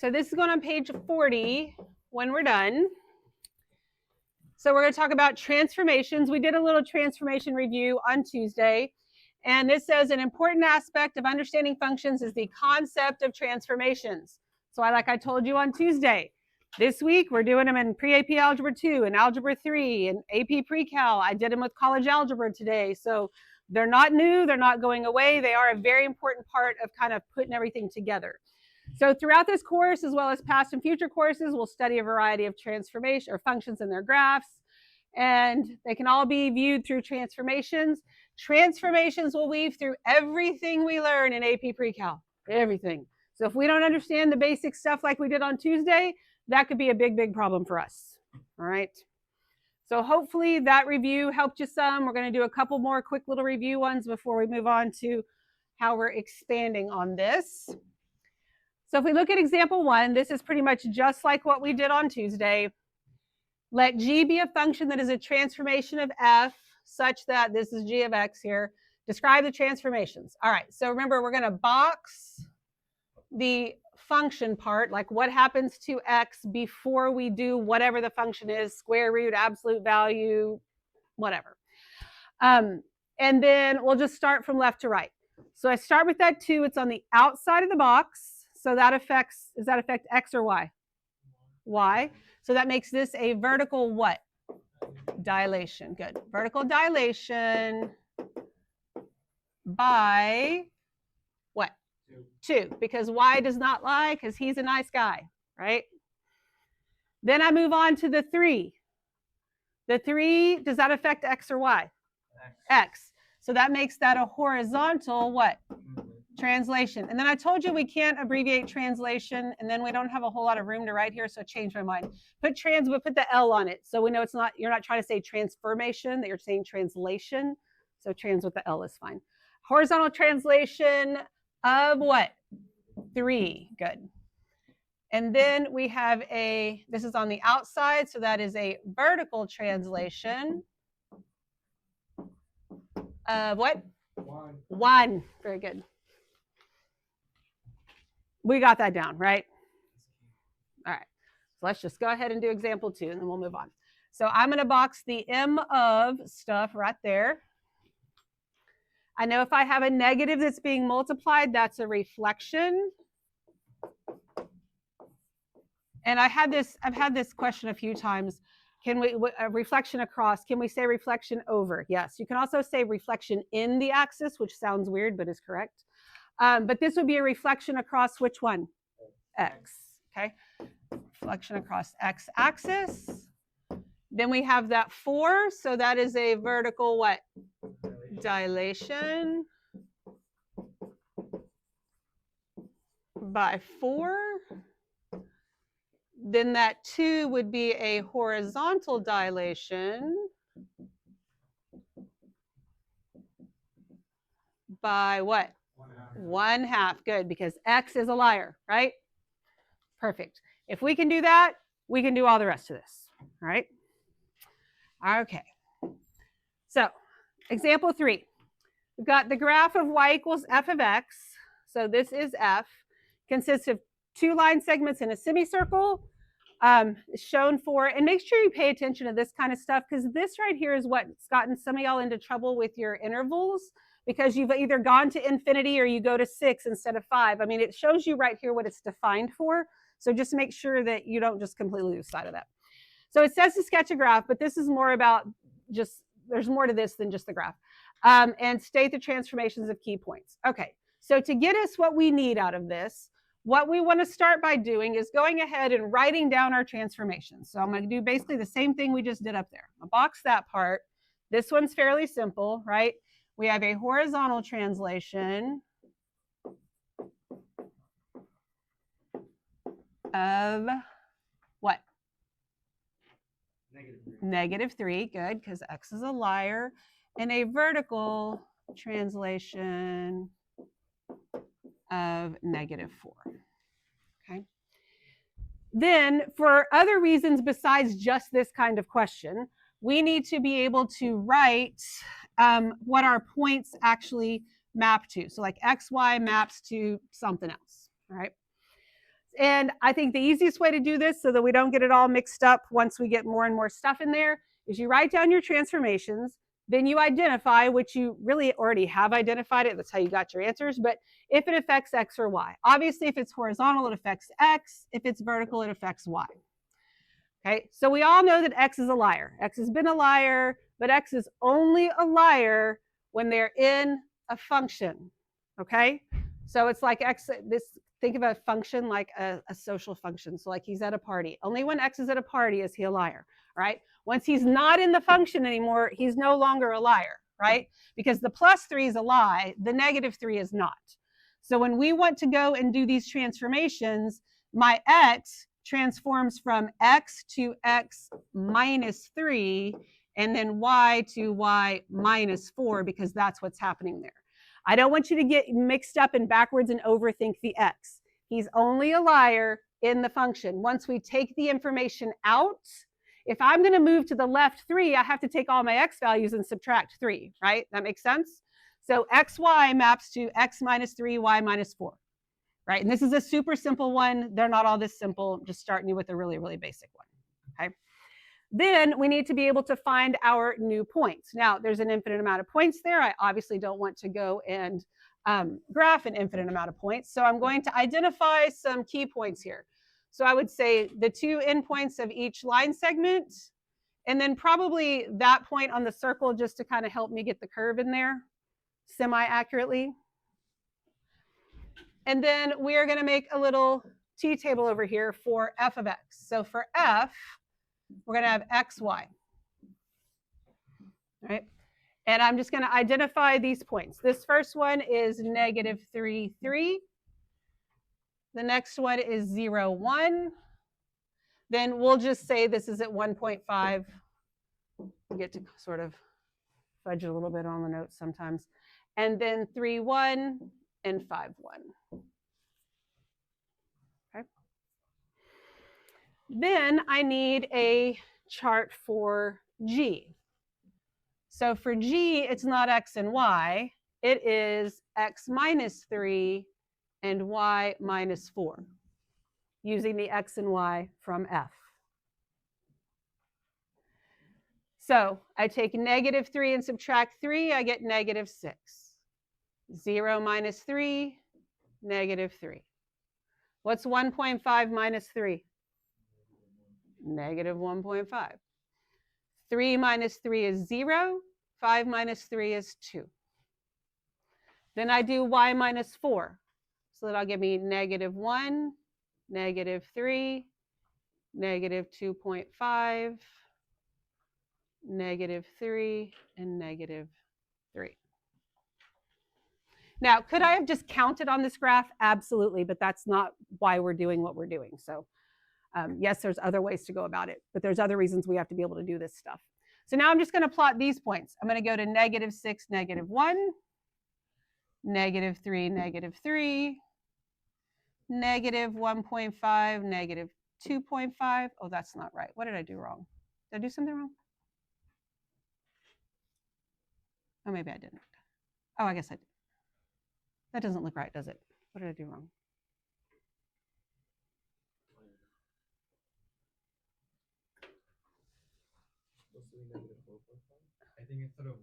So this is going on page 40 when we're done. So we're going to talk about transformations. We did a little transformation review on Tuesday. And this says an important aspect of understanding functions is the concept of transformations. So like I told you on Tuesday, this week we're doing them in pre-AP Algebra 2 and Algebra 3 and AP Pre-Cal. I did them with college algebra today. So they're not new, they're not going away. They are a very important part of kind of putting everything together. So throughout this course, as well as past and future courses, we'll study a variety of transformation or functions in their graphs, and they can all be viewed through transformations. Transformations will weave through everything we learn in AP Pre-Cal, everything. So if we don't understand the basic stuff like we did on Tuesday, that could be a big, big problem for us. All right. So hopefully that review helped you some. We're going to do a couple more quick little review ones before we move on to how we're expanding on this. So if we look at example 1, this is pretty much just like what we did on Tuesday. Let G be a function that is a transformation of f such that this is g of x here. Describe the transformations. All right, so remember we're going to box the function part, like what happens to x before we do whatever the function is, square root, absolute value, whatever. And then we'll just start from left to right. So I start with that 2. It's on the outside of the box. So that affects, does that affect x or y? Y. So that makes this a vertical what? Dilation. Good. Vertical dilation by what? 2. Because y does not lie, because he's a nice guy, right? Then I move on to the 3. The 3, does that affect x or y? X. So that makes that a horizontal what? Translation. And then I told you we can't abbreviate translation, and then we don't have a whole lot of room to write here, so I changed my mind. Put the L on it, so we know it's not, you're not trying to say transformation, that you're saying translation. So trans with the L is fine. Horizontal translation of what? 3. Good. And then we have this is on the outside, so that is a vertical translation of what? 1. Very good. We got that down, right? All right. So let's just go ahead and do example 2, and then we'll move on. So I'm going to box the M of stuff right there. I know if I have a negative that's being multiplied, that's a reflection. And I've had this question a few times. Can we, reflection across, can we say reflection over? Yes. You can also say reflection in the axis, which sounds weird, but is correct. But this would be a reflection across which one? X. Okay. Reflection across X axis. Then we have that 4. So that is a vertical what? Dilation by 4. Then that 2 would be a horizontal dilation by what? 1/2. Good, because X is a liar, right? Perfect. If we can do that, we can do all the rest of this, all right? Okay. So, example 3. We've got the graph of y equals f of x. So this is f. Consists of 2 line segments in a semicircle. Shown for, and make sure you pay attention to this kind of stuff, because this right here is what's gotten some of y'all into trouble with your intervals, because you've either gone to infinity or you go to 6 instead of 5. I mean, it shows you right here what it's defined for. So just make sure that you don't just completely lose sight of that. So it says to sketch a graph, but this is more about just, there's more to this than just the graph. And state the transformations of key points. Okay, so to get us what we need out of this, what we want to start by doing is going ahead and writing down our transformations. So I'm going to do basically the same thing we just did up there. I'll box that part. This one's fairly simple, right? We have a horizontal translation of what? -3. Good, because x is a liar. And a vertical translation of -4. Okay. Then for other reasons besides just this kind of question, we need to be able to write what our points actually map to. So like x, y maps to something else, all right? And I think the easiest way to do this so that we don't get it all mixed up once we get more and more stuff in there is you write down your transformations, then you identify, which you really already have identified it. That's how you got your answers. But if it affects X or Y, obviously if it's horizontal, it affects X. If it's vertical, it affects Y. Okay, so we all know that X is a liar. X has been a liar, but X is only a liar when they're in a function. Okay, so it's like X, think of a function like a social function. So like he's at a party. Only when X is at a party is he a liar, right? Once he's not in the function anymore, he's no longer a liar, right? Because the +3 is a lie, the -3 is not. So when we want to go and do these transformations, my X transforms from X to X minus 3, and then Y to Y minus 4, because that's what's happening there. I don't want you to get mixed up and backwards and overthink the X. He's only a liar in the function. Once we take the information out, if I'm going to move to the left 3, I have to take all my X values and subtract 3, right? That makes sense? So XY maps to X minus 3, Y minus 4, right? And this is a super simple one. They're not all this simple. I'm just starting you with a really, really basic one, okay? Then we need to be able to find our new points. Now, there's an infinite amount of points there. I obviously don't want to go and graph an infinite amount of points. So I'm going to identify some key points here. So I would say the 2 endpoints of each line segment, and then probably that point on the circle just to kind of help me get the curve in there semi-accurately. And then we are going to make a little t-table over here for f of x. So for f, we're going to have x, y. All right. And I'm just going to identify these points. This first one is -3, 3. The next one is 0, 1. Then we'll just say this is at 1.5. We get to sort of fudge a little bit on the notes sometimes. And then 3, 1 and 5, 1. Okay. Then I need a chart for G. So for G, it's not X and Y. It is X minus 3 and Y minus 4, using the X and Y from F. So I take -3 and subtract 3, I get -6. 0 minus 3, -3. What's 1.5 minus 3? -1.5. 3 minus 3 is 0. 5 minus 3 is 2. Then I do y minus 4. So that'll give me -1, -3, -2.5, -3, and -3. Now, could I have just counted on this graph? Absolutely, but that's not why we're doing what we're doing. So yes, there's other ways to go about it, but there's other reasons we have to be able to do this stuff. So now I'm just going to plot these points. I'm going to go to -6, -1, -3, -3, -1.5, -2.5. Oh, that's not right. What did I do wrong? Did I do something wrong? Oh, maybe I didn't. Oh, I guess I did. That doesn't look right, does it? What did I do wrong? I think instead of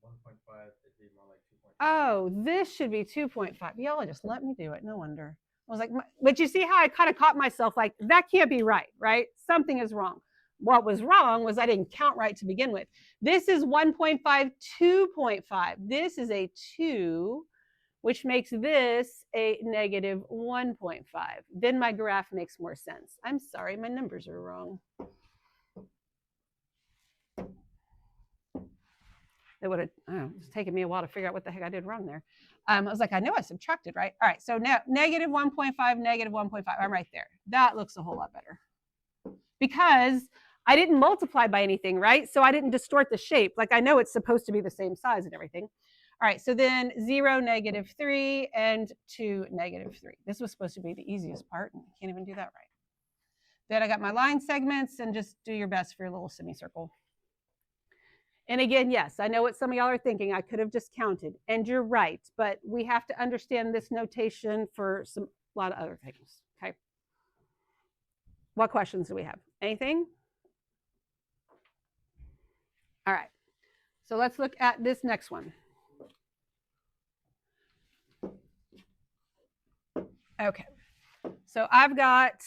1.5, it'd be more like 2.5. Oh, this should be 2.5. Y'all just let me do it. No wonder. I was like, but you see how I kind of caught myself like, that can't be right, right? Something is wrong. What was wrong was I didn't count right to begin with. This is 1.5, 2.5. This is a 2, which makes this a -1.5. Then my graph makes more sense. I'm sorry, my numbers are wrong. It would have, it's taken me a while to figure out what the heck I did wrong there. I was like, I know I subtracted, right? All right, so now -1.5, -1.5, I'm right there. That looks a whole lot better. Because I didn't multiply by anything, right? So I didn't distort the shape. Like I know it's supposed to be the same size and everything. All right, so then 0, -3, and 2, -3. This was supposed to be the easiest part, and I can't even do that right. Then I got my line segments, and just do your best for your little semicircle. And again, yes, I know what some of y'all are thinking. I could have just counted, and you're right, but we have to understand this notation for a lot of other things, okay? What questions do we have? Anything? All right. So let's look at this next one. Okay. So I've got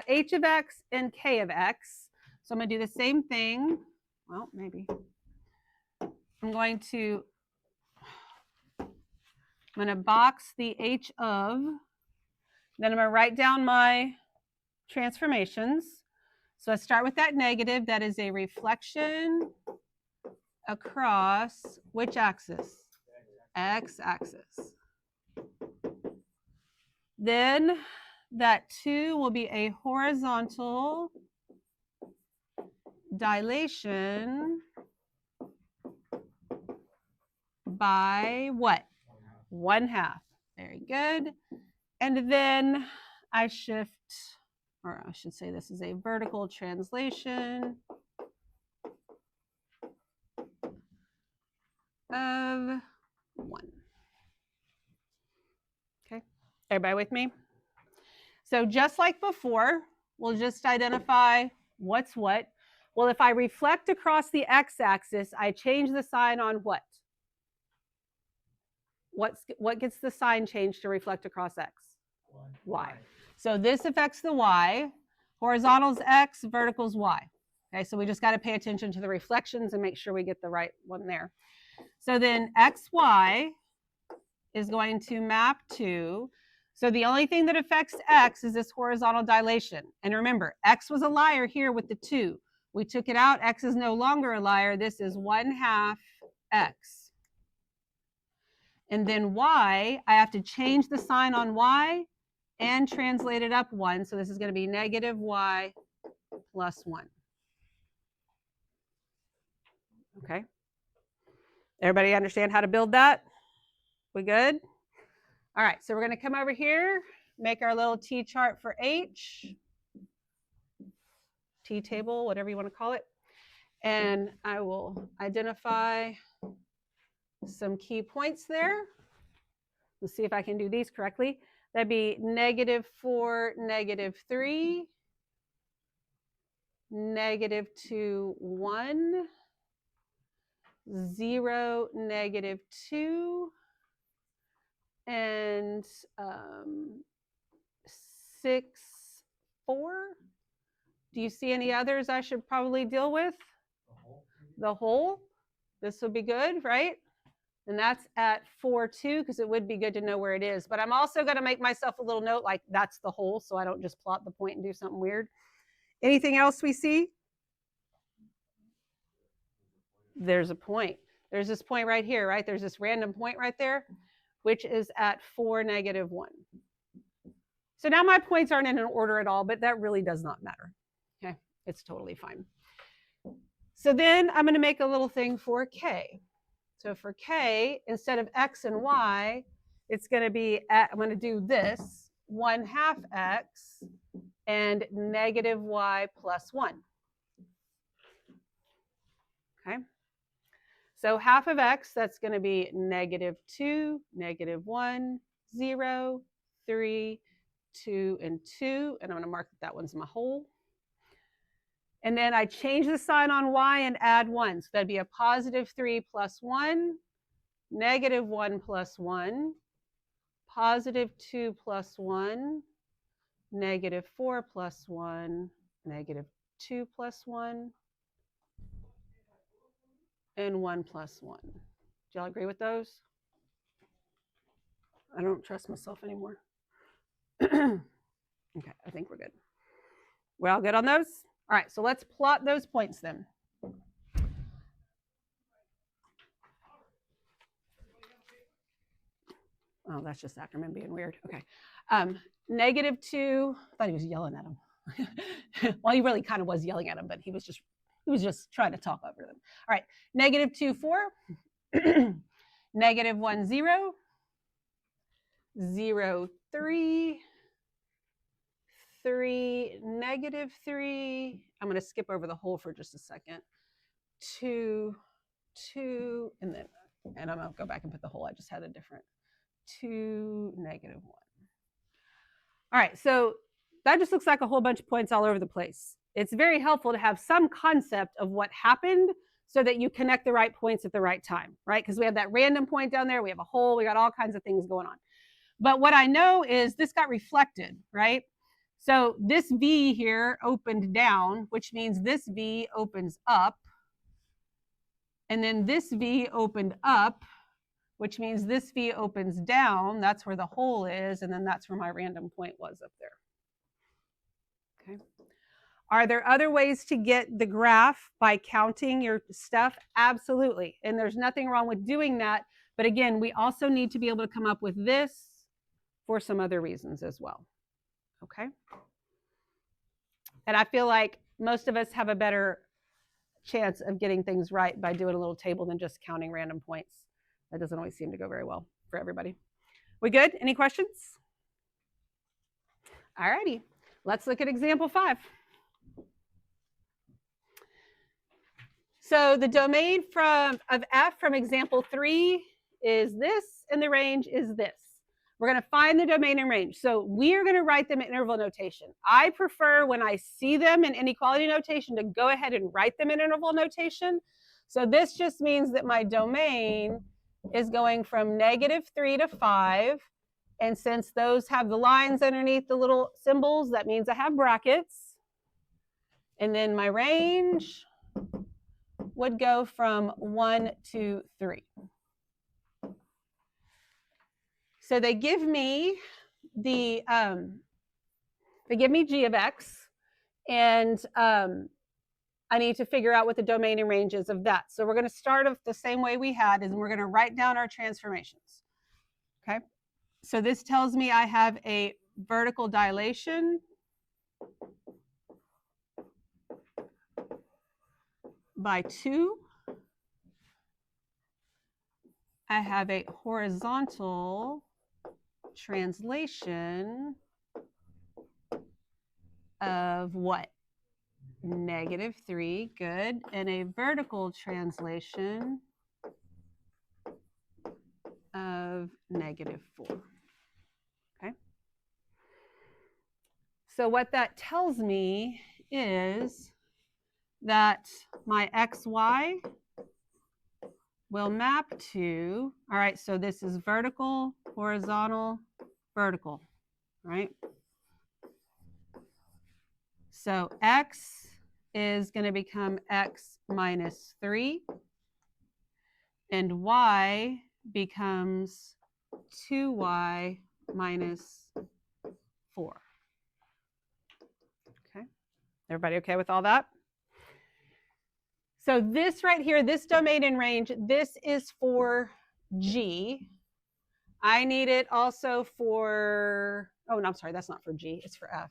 h of x and k of x. So I'm going to do the same thing. Well, maybe. I'm going to box the h of. Then I'm going to write down my transformations. So I start with that negative. That is a reflection across which axis? X-axis. Then that 2 will be a horizontal dilation by what? 1/2. Very good. And then I shift, or I should say this is a vertical translation of 1. Okay, everybody with me? So just like before, we'll just identify what's what. Well, if I reflect across the x-axis, I change the sign on what? What gets the sign changed to reflect across x? Y. So this affects the y. Horizontal's x, vertical's y. Okay, so we just got to pay attention to the reflections and make sure we get the right one there. So then xy is going to map to, so the only thing that affects x is this horizontal dilation. And remember, x was a liar here with the 2. We took it out. X is no longer a liar. This is 1/2 x. And then y, I have to change the sign on y and translate it up 1. So this is going to be negative y plus 1. Okay. Everybody understand how to build that? We good? All right. So we're going to come over here, make our little T chart for H. T table, whatever you want to call it. And I will identify some key points there. Let's see if I can do these correctly. That'd be -4, -3, -2, 1, 0, -2, and 6, 4. Do you see any others I should probably deal with? The whole. This would be good, right? And that's at 4, 2, because it would be good to know where it is. But I'm also going to make myself a little note like that's the whole, so I don't just plot the point and do something weird. Anything else we see? There's a point. There's this point right here, right? There's this random point right there, which is at 4, -1. So now my points aren't in an order at all, but that really does not matter. Okay, it's totally fine. So then I'm going to make a little thing for k. So for k, instead of x and y, it's going to be, I'm going to do this, 1/2 x and -y plus 1. Okay. So half of x, that's going to be -2, -1, 0, 3, 2, and 2. And I'm going to mark that one's my whole. And then I change the sign on y and add 1. So that'd be a +3 plus 1, -1 plus 1, +2 plus 1, -4 plus 1, -2 plus 1, and 1 plus 1. Do y'all agree with those? I don't trust myself anymore. Okay, I think we're good. We're all good on those? All right, so let's plot those points then. Oh, that's just Ackerman being weird. Okay. -2, I thought he was yelling at him. Well, he really kind of was yelling at him, but he was just trying to talk over them. All right, -2, 4, -1, 0, 0, 3, 3, -3. I'm going to skip over the whole for just a second. 2, 2, and I'm going to go back and put the whole. I just had a different 2, -1. All right, so That just looks like a whole bunch of points all over the place. It's very helpful to have some concept of what happened so that you connect the right points at the right time, right? Because we have that random point down there, we have a hole, we got all kinds of things going on. But what I know is this got reflected, right? So this V here opened down, which means this V opens up. And then this V opened up, which means this V opens down. That's where the hole is. And then that's where my random point was up there. Okay. Are there other ways to get the graph by counting your stuff? Absolutely. And there's nothing wrong with doing that. But again, we also need to be able to come up with this for some other reasons as well. Okay. And I feel like most of us have a better chance of getting things right by doing a little table than just counting random points. That doesn't always seem to go very well for everybody. We good? Any questions? All righty. Let's look at example 5. So the domain of f from example 3 is this, and the range is this. We're going to find the domain and range. So we are going to write them in interval notation. I prefer when I see them in inequality notation to go ahead and write them in interval notation. So this just means that my domain is going from -3 to 5. And since those have the lines underneath the little symbols, that means I have brackets. And then my range would go from 1 to 3. So they give me the g of x, and I need to figure out what the domain and range is of that. So we're going to start off the same way we had, and we're going to write down our transformations. Okay. So this tells me I have a vertical dilation by 2. I have a horizontal translation of what? -3, good, and a vertical translation of -4. Okay. So what that tells me is that my xy will map to, all right, so this is vertical, horizontal, vertical, right? So x is going to become x minus 3, and y becomes 2y minus 4. Okay, everybody okay with all that? So this right here, this domain and range, this is for G. I need it also for, oh, no, I'm sorry, that's not for G, it's for F.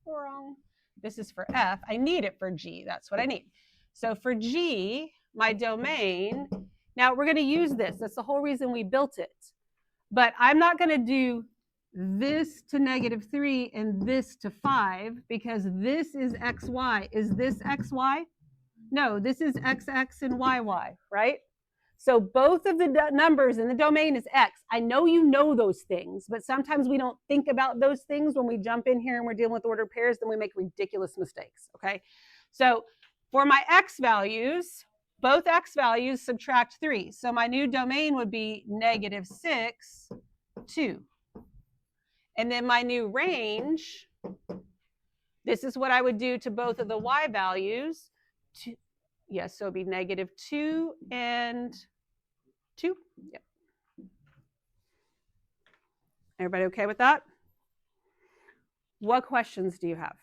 Wrong. This is for F. I need it for G. That's what I need. So for G, my domain, now we're going to use this. That's the whole reason we built it. But I'm not going to do this to -3 and this to 5 because this is xy. Is this xy? No, this is xx and yy, right? So both of the numbers in the domain is x. I know you know those things, but sometimes we don't think about those things when we jump in here and we're dealing with ordered pairs, then we make ridiculous mistakes, okay? So for my x values, both x values subtract 3. So my new domain would be -6, 2. And then my new range, this is what I would do to both of the y values. Yes, so it'd be -2 and 2. Yep. Everybody okay with that? What questions do you have?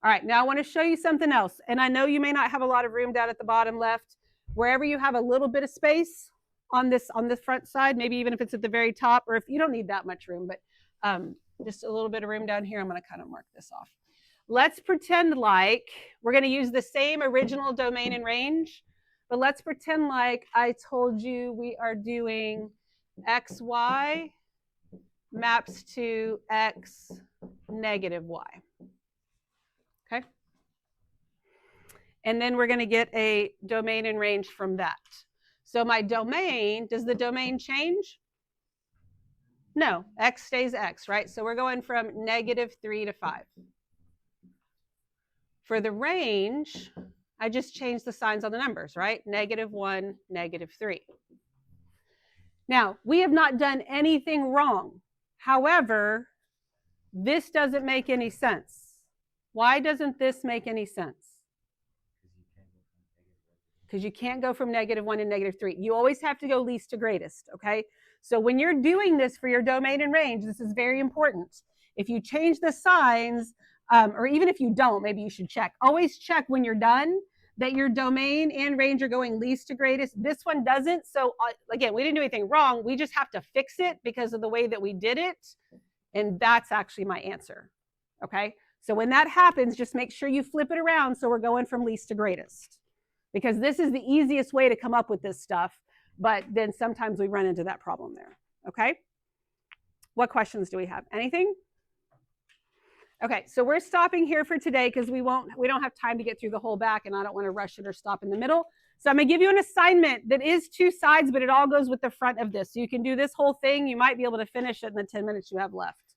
All right, now I want to show you something else. And I know you may not have a lot of room down at the bottom left. Wherever you have a little bit of space on the front side, maybe even if it's at the very top, or if you don't need that much room, but just a little bit of room down here, I'm going to kind of mark this off. Let's pretend like we're going to use the same original domain and range, but let's pretend like I told you we are doing xy maps to x negative y. Okay. And then we're going to get a domain and range from that. So my domain, does the domain change? No, x stays x, right? So we're going from -3 to 5. For the range, I just changed the signs on the numbers, right? -1, -3. Now, we have not done anything wrong. However, this doesn't make any sense. Why doesn't this make any sense? Because you can't go from -1 to -3. You always have to go least to greatest, okay? So when you're doing this for your domain and range, this is very important. If you change the signs, or even if you don't, maybe you should check. Always check when you're done that your domain and range are going least to greatest. This one doesn't. So again, we didn't do anything wrong. We just have to fix it because of the way that we did it. And that's actually my answer, okay? So when that happens, just make sure you flip it around so we're going from least to greatest, because this is the easiest way to come up with this stuff, but then sometimes we run into that problem there, okay? What questions do we have? Anything? Okay, so we're stopping here for today because we don't have time to get through the whole back, and I don't want to rush it or stop in the middle. So I'm going to give you an assignment that is 2 sides, but it all goes with the front of this. So you can do this whole thing. You might be able to finish it in the 10 minutes you have left.